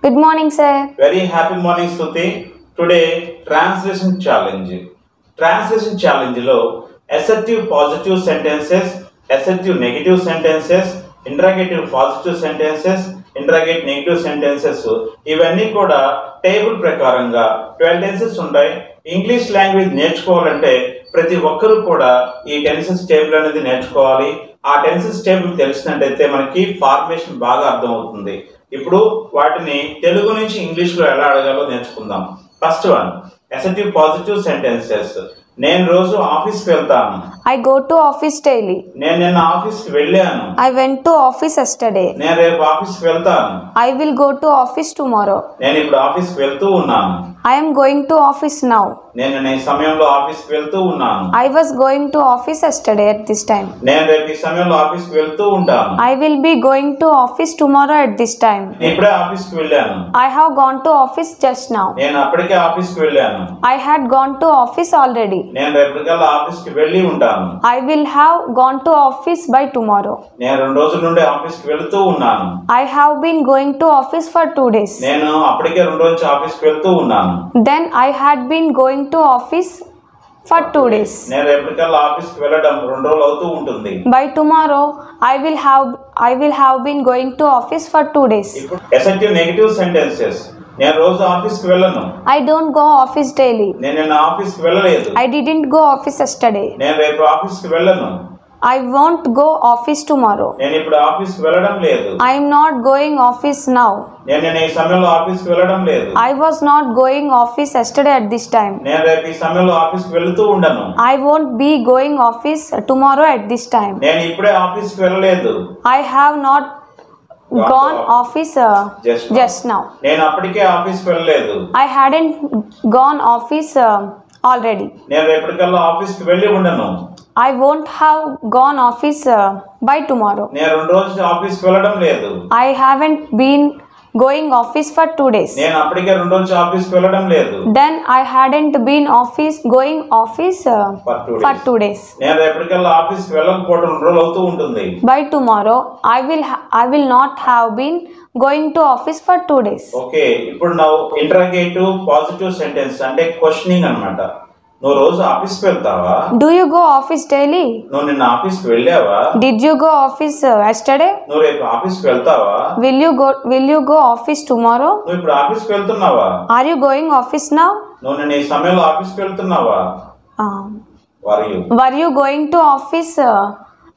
Good morning, sir. Very happy morning, Stuti. Today, translation challenge. Translation challenge lo assertive positive sentences, assertive negative sentences, interrogative positive sentences, interrogative negative sentences ఇవన్నీ కూడా table ప్రకారంగా 12 tenses ఉంటాయి. English language నేర్చుకోవాలంటే ప్రతి ఒక్కరూ కూడా ఈ tenses table అనేది నేర్చుకోవాలి. ఆ టెన్సెస్ టేబుల్ తెలిసినట్టయితే మనకి ఫార్మేషన్ బాగా అర్థమవుతుంది. ఇప్పుడు వాటిని తెలుగు నుంచి ఇంగ్లీష్లో ఎలా అడగాలో నేర్చుకుందాం. First one, assertive positive sentences. నేను రోజు ఆఫీస్కి వెళ్తాను. I go to office daily. నేను నిన్న ఆఫీస్కి వెళ్ళాను. I went to office yesterday. నేను రేపు ఆఫీస్కి వెళ్తాను. I will go to office tomorrow. నేను ఇప్పుడు ఆఫీస్కి వెళ్తూ ఉన్నాను. I am going to office now. నేను ఈ సమయంలో ఆఫీస్కి వెళ్తూ ఉన్నాను. I was going to office yesterday at this time. నేను రేపు ఈ సమయంలో ఆఫీస్కి వెళ్తూ ఉంటాను. I will be going to office tomorrow at this time. నేను ఇప్పుడే ఆఫీస్కి వెళ్ళాను. I have gone to office just now. నేను అప్పటికే ఆఫీస్కి వెళ్ళాను. I had gone to office already. నేను రేపటికల్లా ఆఫీస్కి వెళ్ళి ఉంటాను. I will have gone to office by tomorrow. నేను 2 రోజుల నుండి ఆఫీస్కి వెళ్తూ ఉన్నాను. I have been going to office for 2 days. నేను అప్పటికే 2 రోజుల నుంచి ఆఫీస్కి వెళ్తూ ఉన్నాను. Then I had been going to office for 2 days. నేను రేపటికల్లా ఆఫీస్కి వెళ్ళడం 2 రోజులు అవుతూ ఉంటుంది. By tomorrow I will have been going to office for 2 days. ఇప్పుడు అసర్టివ్ నెగటివ్ సెంటెన్సెస్. నేను రోజు ఆఫీస్కి వెళ్ళను. I don't go office daily. నేను నిన్న ఆఫీస్కి వెళ్ళలేదు. I didn't go office yesterday. నేను రేపు ఆఫీస్కి వెళ్ళను. I won't go office tomorrow. నేను ఇప్పుడు ఆఫీస్కి వెళ్ళడం లేదు. I am not going office now. నేను ఈ సమయంలో ఆఫీస్కి వెళ్ళడం లేదు. I was not going office yesterday at this time. నేను రేపు ఈ సమయంలో ఆఫీస్కి వెళ్తూ ఉండను. I won't be going office tomorrow at this time. నేను ఇప్పుడే ఆఫీస్కి వెళ్ళలేదు. I have not gone office just now. నేను అప్పటికే ఆఫీస్కి వెళ్ళలేదు. I hadn't gone office already. నేను రేపటికల్లా ఆఫీస్కి వెళ్ళి ఉండను. I won't have gone office by tomorrow. నేను 2 రోజులు ఆఫీస్కి వెళ్ళడం లేదు. I haven't been going office for 2 days. నేను అప్పటికే 2 రోజులు ఆఫీస్కి వెళ్ళడం లేదు. Then I hadn't been going office for 2 days. నేను రేపటికల్లా ఆఫీస్కి వెళ్ళకపోవడం 2 రోజులు అవుతూ ఉంటుంది. By tomorrow I will not have been going to office for 2 days. Okay, ఇప్పుడు నా ఇంటరాగేటివ్ పాజిటివ్ సెంటెన్స్ అంటే క్వశ్చనింగ్ అన్నమాట. నువ్వు రోజు ఆఫీస్కి వెళ్తావా? Do you go office daily? నువ్వు నిన్న ఆఫీస్కి వెళ్ళావా? Did you go office yesterday? నువ్వు రేపు ఆఫీస్కి వెళ్తావా? Will you go office tomorrow? నువ్వు ఇప్పుడు ఆఫీస్కి వెళ్తున్నావా? Are you going office now? నువ్వు నిన్న ఈ సమయంలో ఆఫీస్కి వెళ్తున్నావా? Were you going to office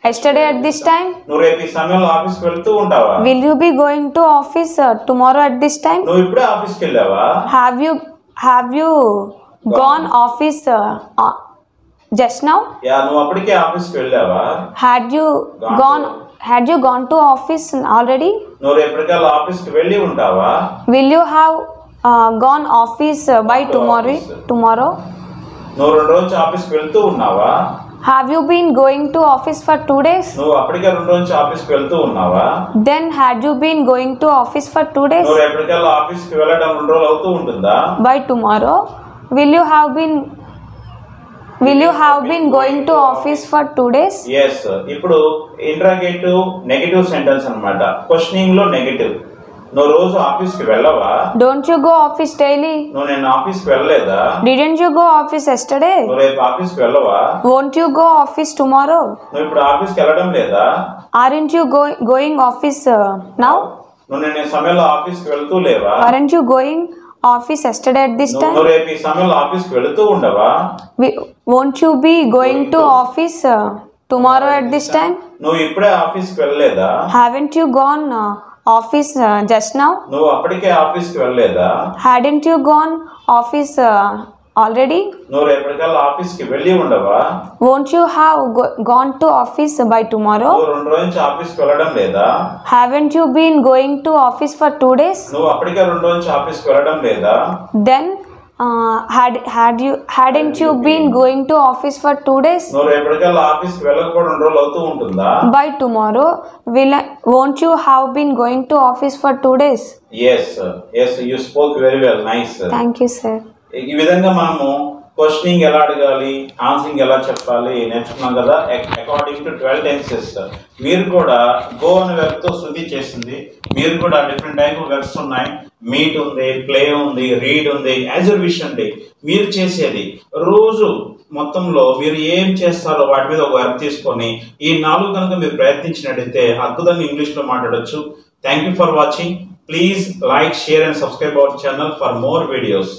yesterday at this time? నువ్వు రేపు ఈ సమయంలో ఆఫీస్కి వెళ్తూ ఉంటావా? Will you be going to office tomorrow at this time? నువ్వు ఇప్పుడే ఆఫీస్కి వెళ్ళావా? Have you gone office just now? నువ్వు అప్పటికే ఆఫీస్కి వెళ్ళావా? Had you gone to office already? నువ్వు రేపటికల్లా ఆఫీస్కి వెళ్ళి ఉంటావా? Will you have gone office by tomorrow? నువ్వు 2 రోజులు ఆఫీస్కి వెళ్తూ ఉన్నావా? Have you been going to office for 2 days? నువ్వు అప్పటికే 2 రోజులు ఆఫీస్కి వెళ్తూ ఉన్నావా? Then had you been going to office for 2 days? నువ్వు రేపటికల్లా ఆఫీస్కి వెళ్ళడం 2 రోజులు అవుతూ ఉంటుందా? By tomorrow will you have been going to office for 2 days? Yes. ఇప్పుడు ఇంటరాగేటివ్ నెగటివ్ సెంటెన్స్ అన్నమాట. క్వశ్చనింగ్ లో నెగటివ్. నువ్వు రోజు ఆఫీస్కి వెళ్ళవా? Don't you go office daily? నువ్వు నిన్న ఆఫీస్కి వెళ్ళలేదా? Didn't you go office yesterday? నువ్వు రేపు ఆఫీస్కి వెళ్ళవా? Won't you go office tomorrow? నువ్వు ఇప్పుడు ఆఫీస్కి వెళ్ళడం లేదా? Aren't you going office now? నువ్వు నిన్న ఈ సమయంలో ఆఫీస్కి వెళ్తూ లేవా? Aren't you going office yesterday at this time? నువ్వు రేపు ఈ సమయంలో ఆఫీస్కి వెళ్తూ ఉండవా? Won't you be going to office tomorrow at this time? నువ్వు ఇప్పుడే ఆఫీస్కి వెళ్ళలేదా? Haven't you gone office just now? నువ్వు అప్పటికే ఆఫీస్కి వెళ్ళలేదా? Hadn't you gone office already? నువ్వు రేపటికల్లా ఆఫీస్కి వెళ్ళి ఉండవా? Won't you have gone to office by tomorrow? నువ్వు 2 రోజుల నుంచి ఆఫీస్కి వెళ్ళడం లేదా? Haven't you been going to office for 2 days? నువ్వు అప్పటికే 2 రోజుల నుంచి ఆఫీస్కి వెళ్ళడం లేదా? Then hadn't you been going to office for 2 days? నువ్వు రేపటికల్లా ఆఫీస్కి వెళ్ళకపోవడం 2 రోజులు అవుతూ ఉంటుందా? By tomorrow won't you have been going to office for 2 days? Yes, you spoke very well. Nice. Thank you, sir. ఈ విధంగా మనము క్వశ్చనింగ్ ఎలా అడగాలి, ఆన్సరింగ్ ఎలా చెప్పాలి నేర్చుకున్నాం కదా. అకార్డింగ్ టు 12 టెన్సెస్ మీరు కూడా గో అనే వెర్బ్తో శృతి చేసింది. మీరు కూడా డిఫరెంట్ టైప్ ఆఫ్ వెర్బ్స్ ఉన్నాయి. మీట్ ఉంది, ప్లే ఉంది, రీడ్ ఉంది, యాజ్ యూర్ విష్ అండి. మీరు చేసేది రోజు మొత్తంలో మీరు ఏం చేస్తారో వాటి మీద ఒక వెర్బ్ తీసుకొని ఈ 4 కనుక మీరు ప్రయత్నించినట్టయితే అద్భుతంగా ఇంగ్లీష్లో మాట్లాడొచ్చు. Thank you for watching. Please like, share and subscribe our channel for more videos.